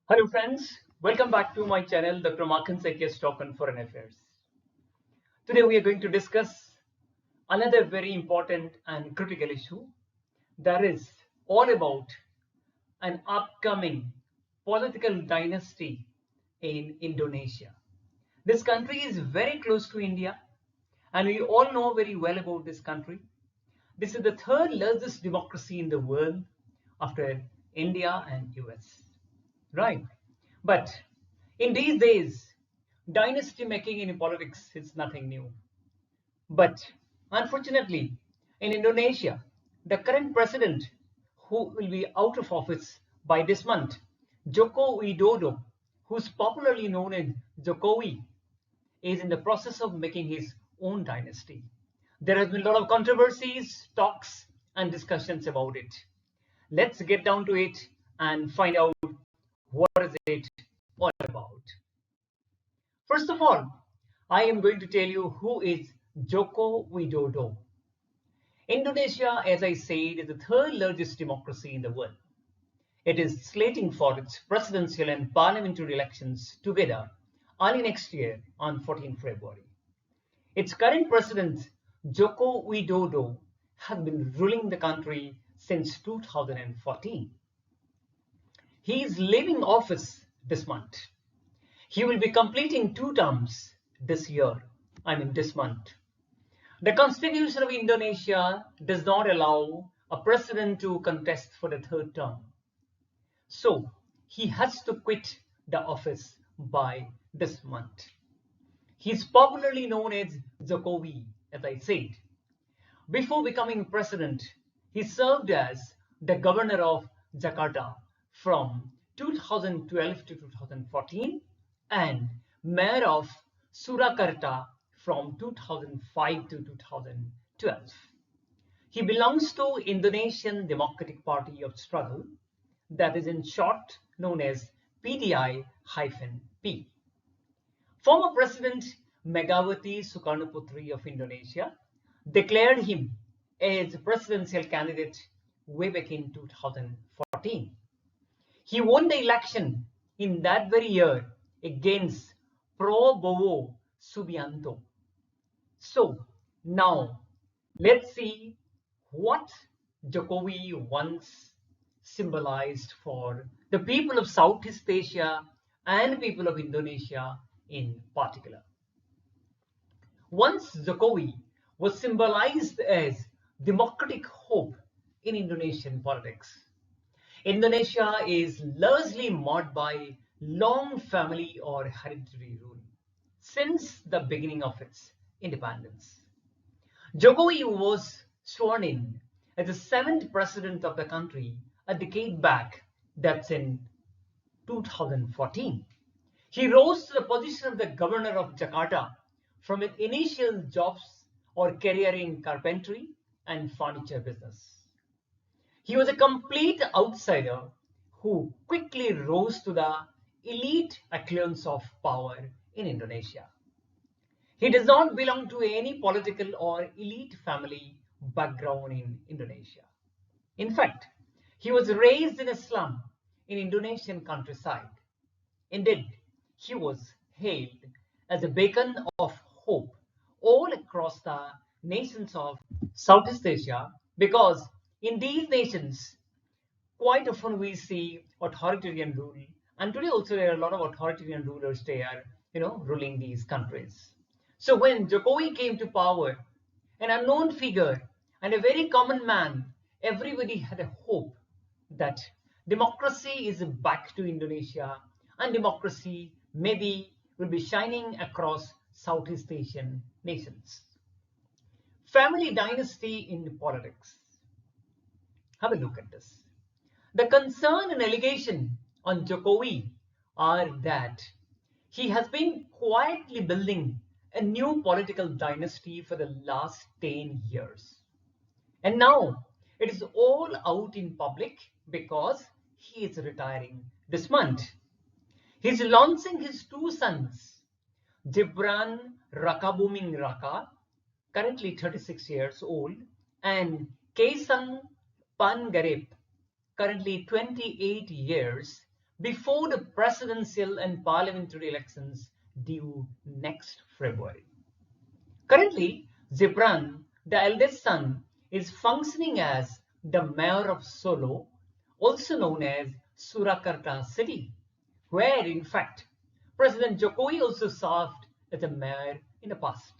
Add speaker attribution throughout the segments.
Speaker 1: Hello friends, welcome back to my channel, Dr. Markin Sekia's Talk on Foreign Affairs. Today we are going to discuss another very important and critical issue that is all about an upcoming political dynasty in Indonesia. This country is very close to India and we all know very well about this country. This is the third largest democracy in the world after India and US. Right. But in these days, dynasty making in politics is nothing new. But unfortunately, in Indonesia, the current president, who will be out of office by this month, Joko Widodo, who's popularly known as Jokowi, is in the process of making his own dynasty. There has been a lot of controversies, talks, and discussions about it. Let's get down to it and find out what is it all about. First of all, I am going to tell you who is Joko Widodo. Indonesia, as I said, is the third largest democracy in the world. It is slating for its presidential and parliamentary elections together early next year on 14 February. Its current president, Joko Widodo, has been ruling the country since 2014. He is leaving office this month. He will be completing 2 terms this year, this month. The Constitution of Indonesia does not allow a president to contest for the 3rd term. So he has to quit the office by this month. He is popularly known as Jokowi, as I said. Before becoming president, he served as the governor of Jakarta from 2012 to 2014 and mayor of Surakarta from 2005 to 2012. He belongs to Indonesian Democratic Party of Struggle, that is in short known as PDI-P. Former President Megawati Sukarnoputri of Indonesia declared him as presidential candidate way back in 2014. He won the election in that very year against Prabowo Subianto. So now let's see what Jokowi once symbolized for the people of Southeast Asia and people of Indonesia in particular. Once Jokowi was symbolized as democratic hope in Indonesian politics. Indonesia is largely marked by long family or hereditary rule since the beginning of its independence. Jokowi was sworn in as the 7th president of the country a decade back, that's in 2014. He rose to the position of the governor of Jakarta from his initial jobs or career in carpentry and furniture business. He was a complete outsider who quickly rose to the elite echelons of power in Indonesia. He does not belong to any political or elite family background in Indonesia. In fact, he was raised in a slum in Indonesian countryside. Indeed, he was hailed as a beacon of hope all across the nations of Southeast Asia because in these nations, quite often we see authoritarian rule, and today also there are a lot of authoritarian rulers there, ruling these countries. So when Jokowi came to power, an unknown figure and a very common man, everybody had a hope that democracy is back to Indonesia and democracy maybe will be shining across Southeast Asian nations. Family dynasty in politics. Have a look at this. The concern and allegation on Jokowi are that he has been quietly building a new political dynasty for the last 10 years. And now it is all out in public because he is retiring this month. He's launching his 2 sons, Gibran Rakabuming Raka, currently 36 years old, and Kaisang Pangarep, currently 28 years, before the presidential and parliamentary elections due next February. Currently, Gibran, the eldest son, is functioning as the mayor of Solo, also known as Surakarta city, where in fact President Jokowi also served as a mayor in the past.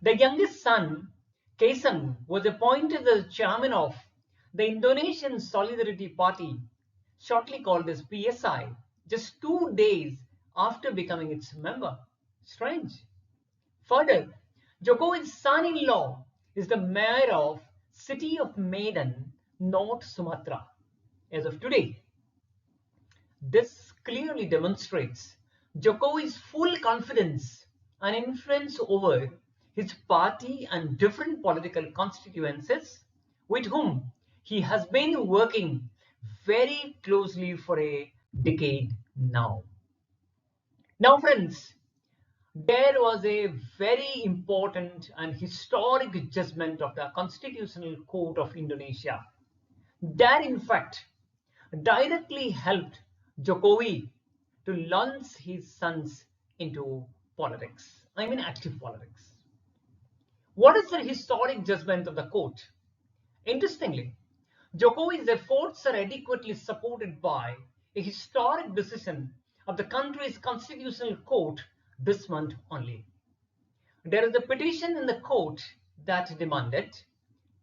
Speaker 1: The youngest son, Kaisang, was appointed as chairman of the Indonesian Solidarity Party, shortly called as PSI, just 2 days after becoming its member. Strange. Further, Jokowi's son-in-law is the mayor of city of Medan, North Sumatra, as of today. This clearly demonstrates Jokowi's full confidence and influence over his party and different political constituencies with whom he has been working very closely for a decade now. Now, friends, there was a very important and historic judgment of the Constitutional Court of Indonesia that, in fact, directly helped Jokowi to launch his sons into politics. I mean, active politics. What is the historic judgment of the court? Interestingly, Jokowi's efforts are adequately supported by a historic decision of the country's constitutional court this month only. There is a petition in the court that demanded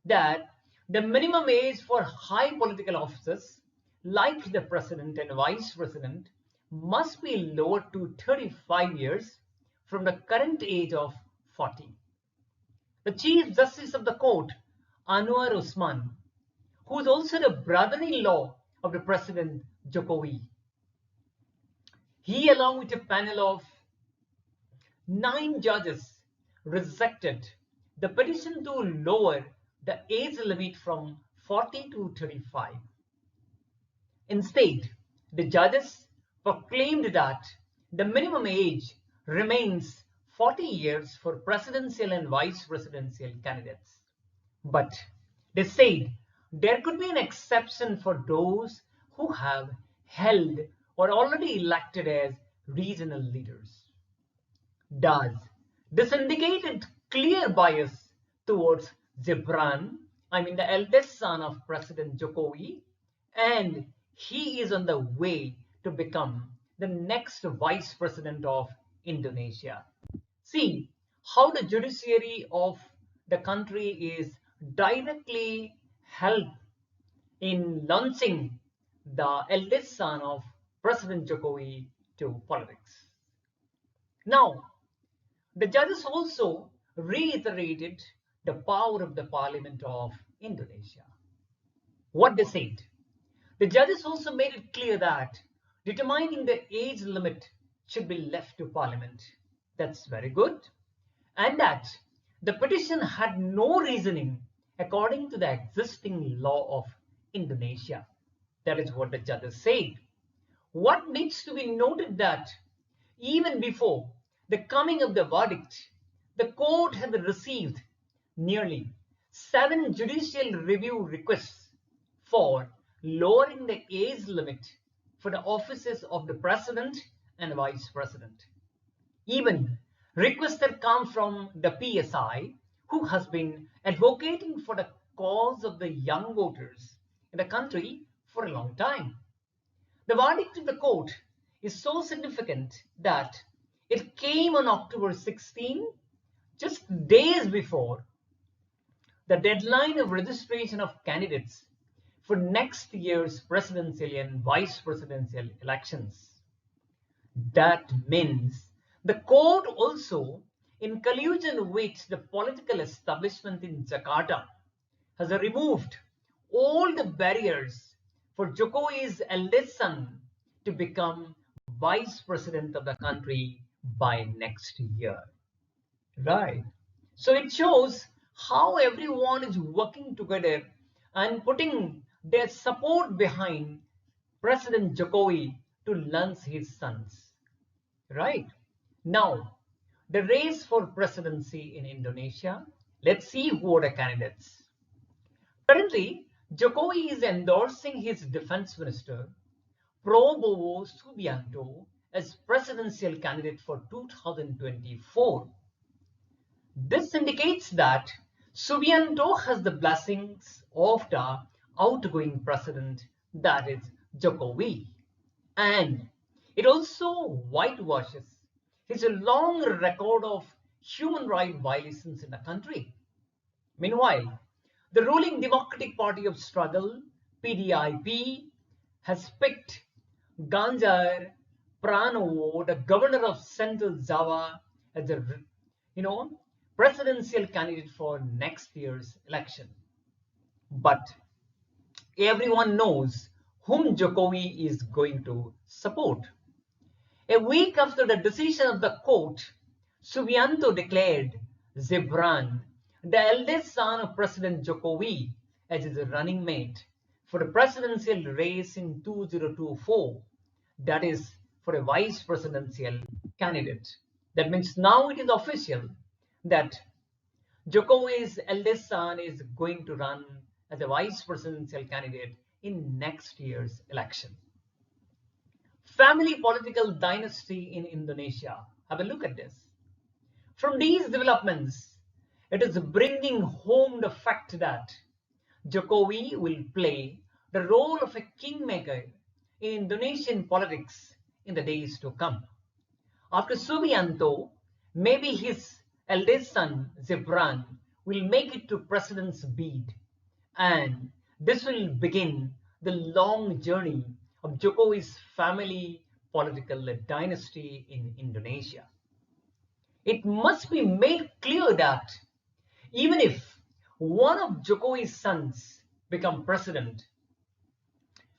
Speaker 1: that the minimum age for high political offices like the president and vice president must be lowered to 35 years from the current age of 40. The Chief Justice of the court, Anwar Usman, who is also the brother-in-law of the President Jokowi, he, along with a panel of 9 judges, rejected the petition to lower the age limit from 40 to 35. Instead, the judges proclaimed that the minimum age remains 40 years for presidential and vice presidential candidates. But they said there could be an exception for those who have held or already elected as regional leaders. Does this indicated clear bias towards Gibran, I mean the eldest son of President Jokowi, and he is on the way to become the next vice president of Indonesia. See how the judiciary of the country is directly help in launching the eldest son of President Jokowi to politics. Now, the judges also reiterated the power of the Parliament of Indonesia. What they said, the judges also made it clear that determining the age limit should be left to Parliament. That's very good. And that the petition had no reasoning according to the existing law of Indonesia. That is what the judges said. What needs to be noted that even before the coming of the verdict, the court had received nearly 7 judicial review requests for lowering the age limit for the offices of the president and vice president. Even requests that come from the PSI, who has been advocating for the cause of the young voters in the country for a long time. The verdict of the court is so significant that it came on October 16, just days before the deadline of registration of candidates for next year's presidential and vice presidential elections. That means the court also, in collusion with the political establishment in Jakarta, has removed all the barriers for Jokowi's eldest son to become vice president of the country by next year. Right. So it shows how everyone is working together and putting their support behind President Jokowi to launch his sons. Right. Now, the race for presidency in Indonesia, let's see who are the candidates. Currently, Jokowi is endorsing his defense minister, Prabowo Subianto as presidential candidate for 2024. This indicates that Subianto has the blessings of the outgoing president, that is Jokowi, and it also whitewashes his long record of human rights violations in the country. Meanwhile, the ruling Democratic Party of Struggle, PDIP, has picked Ganjar Pranowo, the governor of Central Java, as the presidential candidate for next year's election. But everyone knows whom Jokowi is going to support. A week after the decision of the court, Subianto declared Zebran, the eldest son of President Jokowi, as his running mate for the presidential race in 2024, that is, for a vice presidential candidate. That means now it is official that Jokowi's eldest son is going to run as a vice presidential candidate in next year's election. Family political dynasty in Indonesia. Have a look at this. From these developments, it is bringing home the fact that Jokowi will play the role of a kingmaker in Indonesian politics in the days to come. After Subianto, maybe his eldest son, Zebran, will make it to president's bid, and this will begin the long journey of Jokowi's family political dynasty in Indonesia. It must be made clear that even if one of Jokowi's sons become president,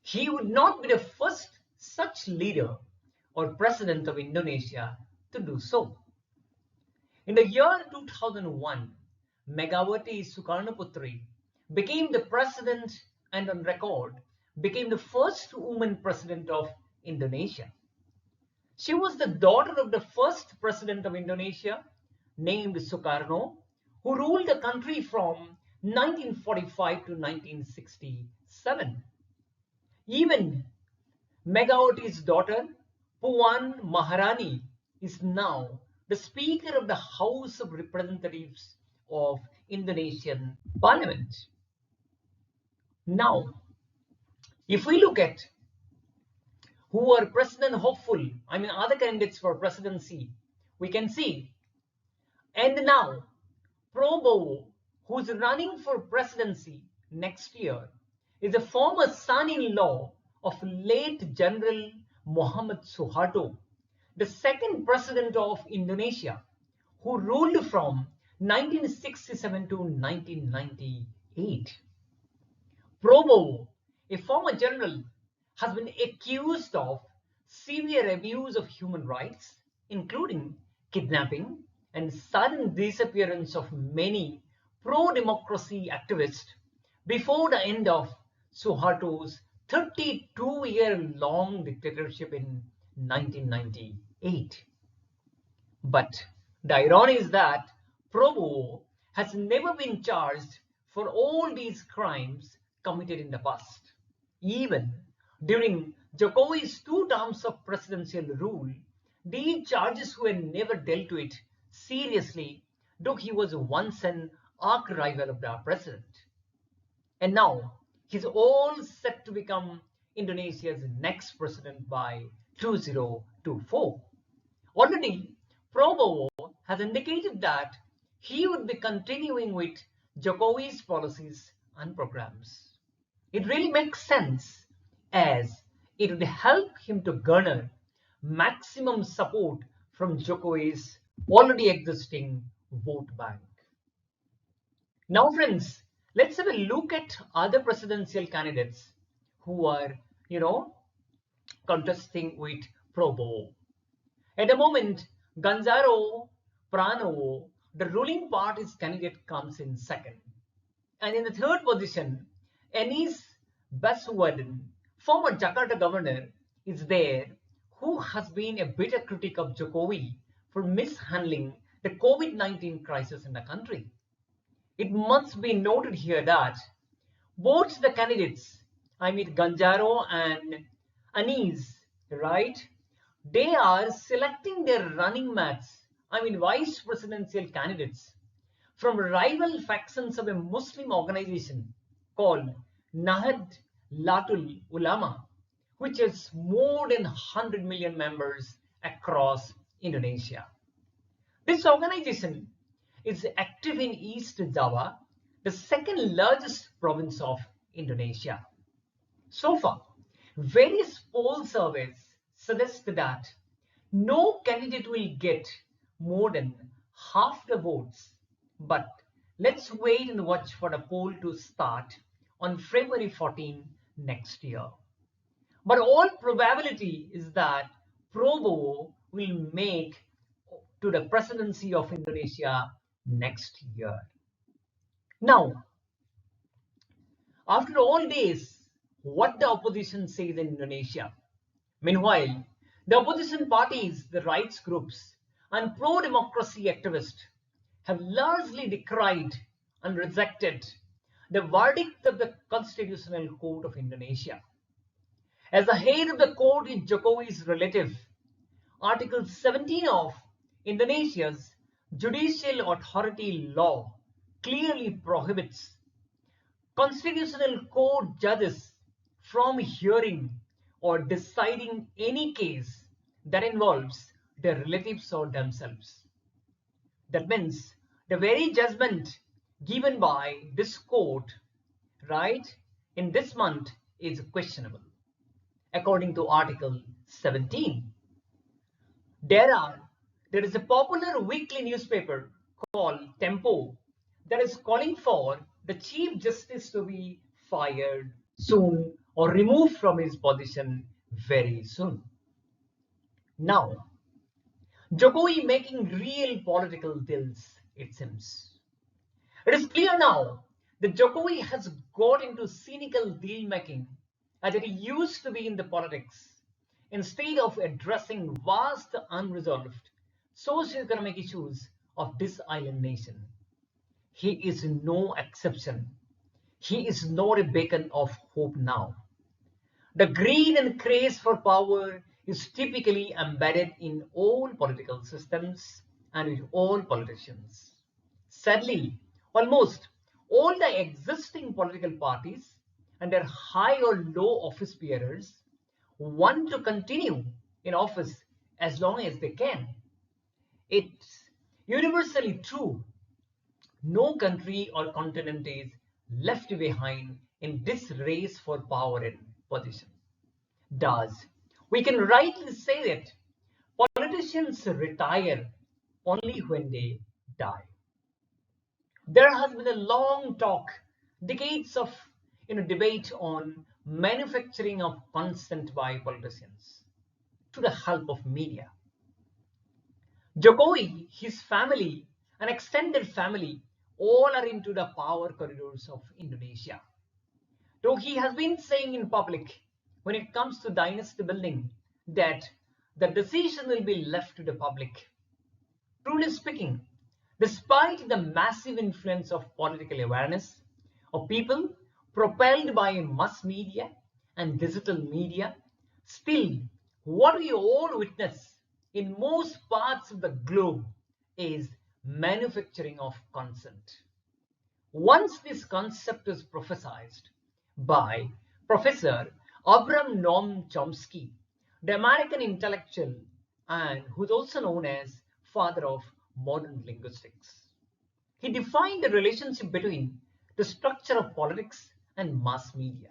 Speaker 1: he would not be the first such leader or president of Indonesia to do so. In the year 2001, Megawati Sukarnoputri became the president and on record became the first woman president of Indonesia. She was the daughter of the first president of Indonesia, named Sukarno, who ruled the country from 1945 to 1967. Even Megawati's daughter, Puan Maharani, is now the Speaker of the House of Representatives of Indonesian Parliament. Now, if we look at who are president hopeful, other candidates for presidency, we can see. And now, Prabowo, who's running for presidency next year, is a former son-in-law of late General Muhammad Suharto, the second president of Indonesia, who ruled from 1967 to 1998. Prabowo, a former general, has been accused of severe abuse of human rights, including kidnapping and sudden disappearance of many pro-democracy activists before the end of Suharto's 32-year-long dictatorship in 1998. But the irony is that Prabowo has never been charged for all these crimes committed in the past. Even during Jokowi's 2 terms of presidential rule, these charges were never dealt with seriously, though he was once an arch-rival of the president. And now, he's all set to become Indonesia's next president by 2024. Already, Prabowo has indicated that he would be continuing with Jokowi's policies and programs. It really makes sense, as it would help him to garner maximum support from Jokowi's already existing vote bank. Now, friends, let's have a look at other presidential candidates who are, contesting with Prabowo. At the moment, Ganjar Pranowo, the ruling party's candidate, comes in second. And in the third position, Anies Baswedan, former Jakarta governor, is there, who has been a bitter critic of Jokowi for mishandling the COVID-19 crisis in the country. It must be noted here that both the candidates, Ganjaro and unease, right? They are selecting their running mates, vice presidential candidates from rival factions of a Muslim organization called Nahad Latul Ulama, which has more than 100 million members across Indonesia. This organization is active in East Java, the second largest province of Indonesia. So far, various poll surveys suggest that no candidate will get more than half the votes. But let's wait and watch for the poll to start on February 14 next year. But all probability is that Prabowo will make to the presidency of Indonesia next year. Now, after all this, what the opposition says in Indonesia? Meanwhile, the opposition parties, the rights groups, and pro-democracy activists have largely decried and rejected the verdict of the Constitutional Court of Indonesia. As the head of the court is Jokowi's relative, Article 17 of Indonesia's Judicial Authority Law clearly prohibits Constitutional Court judges from hearing or deciding any case that involves their relatives or themselves. That means the very judgment given by this court, right, in this month is questionable, according to Article 17. There is a popular weekly newspaper called Tempo that is calling for the Chief Justice to be fired soon or removed from his position very soon. Now, Jokowi making real political deals, it seems. It is clear now that Jokowi has got into cynical deal making as it used to be in the politics. Instead of addressing vast unresolved socio-economic issues of this island nation. He is no exception. He is not a beacon of hope now. The greed and craze for power is typically embedded in all political systems and with all politicians. Sadly, almost all the existing political parties and their high or low office bearers want to continue in office as long as they can. It's universally true. No country or continent is left behind in this race for power and position. Thus, we can rightly say that politicians retire only when they die. There has been a long talk, decades of debate on manufacturing of consent by politicians to the help of media. Jokowi, his family, and extended family all are into the power corridors of Indonesia. Though he has been saying in public when it comes to dynasty building that the decision will be left to the public. Truly speaking, despite the massive influence of political awareness of people propelled by mass media and digital media, still what we all witness in most parts of the globe is manufacturing of consent. Once this concept is prophesied by Professor Abraham Noam Chomsky, the American intellectual and who's also known as father of modern linguistics. He defined the relationship between the structure of politics and mass media.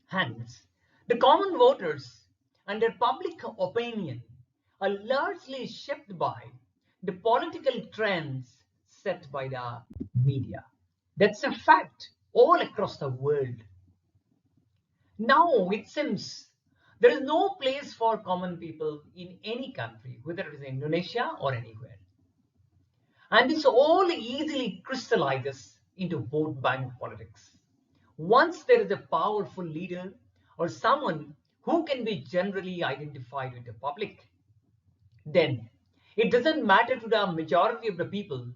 Speaker 1: Hence, the common voters and their public opinion are largely shaped by the political trends set by the media. That's a fact all across the world. Now it seems there is no place for common people in any country, whether it is Indonesia or anywhere. And this all easily crystallizes into vote bank politics. Once there is a powerful leader or someone who can be generally identified with the public, then it doesn't matter to the majority of the people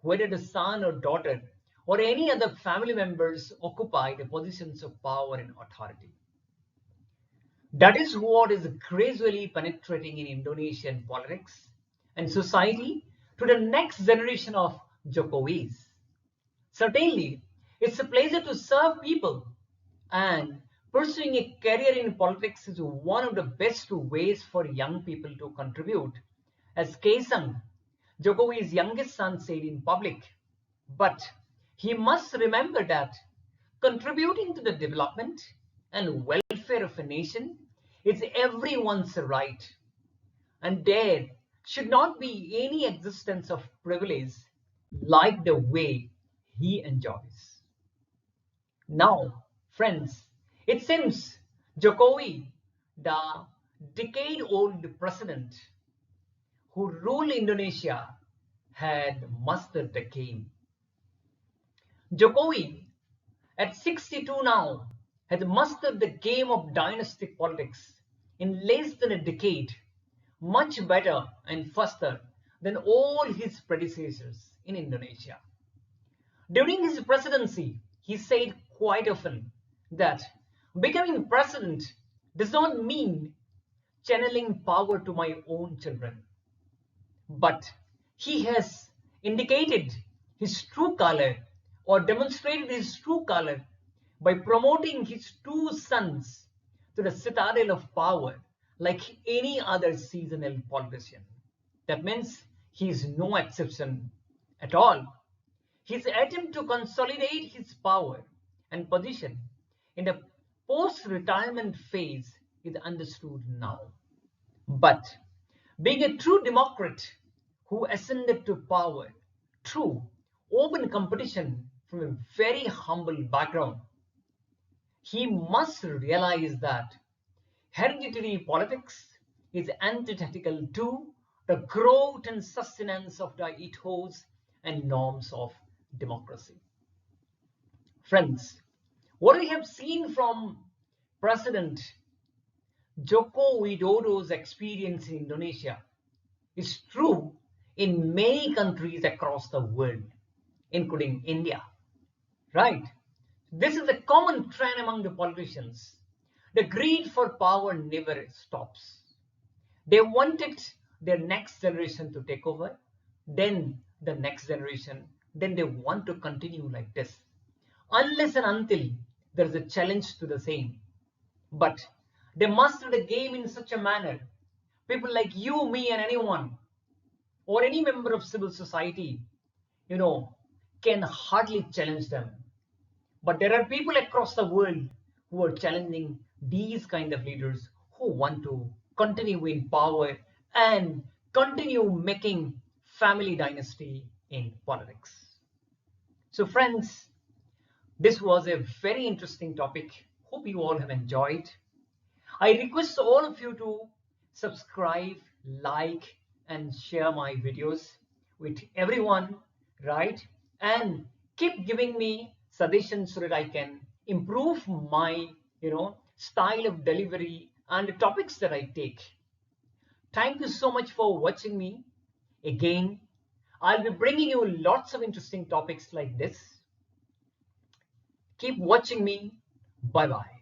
Speaker 1: whether the son or daughter or any other family members occupy the positions of power and authority. That is what is gradually penetrating in Indonesian politics and society to the next generation of Jokowis. Certainly, it's a pleasure to serve people, and pursuing a career in politics is one of the best ways for young people to contribute. As Kaisang, Jokowi's youngest son, said in public, but he must remember that contributing to the development and welfare of a nation is everyone's right, and there should not be any existence of privilege like the way he enjoys. Now, friends, it seems Jokowi, the decade-old president who ruled Indonesia, had mastered the game. Jokowi, at 62 now, has mastered the game of dynastic politics in less than a decade, much better and faster than all his predecessors in Indonesia. During his presidency, he said quite often that becoming president does not mean channeling power to my own children, but he has indicated his true color or demonstrated his true color by promoting his two sons to the citadel of power like any other seasonal politician. That means he is no exception at all. His attempt to consolidate his power and position in the post-retirement phase is understood now. But being a true democrat who ascended to power through open competition from a very humble background, he must realize that hereditary politics is antithetical to the growth and sustenance of the ethos and norms of democracy. Friends, what we have seen from President Joko Widodo's experience in Indonesia is true in many countries across the world, including India. Right? This is a common trend among the politicians. The greed for power never stops. They wanted their next generation to take over, then the next generation, then they want to continue like this, unless and until there is a challenge to the same. But they master the game in such a manner, people like you, me, and anyone, or any member of civil society, can hardly challenge them. But there are people across the world who are challenging these kind of leaders who want to continue in power and continue making family dynasty in politics. So friends, this was a very interesting topic. Hope you all have enjoyed. I request all of you to subscribe, like, and share my videos with everyone, right? And keep giving me suggestions so that I can improve my, style of delivery and the topics that I take. Thank you so much for watching me. Again, I'll be bringing you lots of interesting topics like this. Keep watching me. Bye-bye.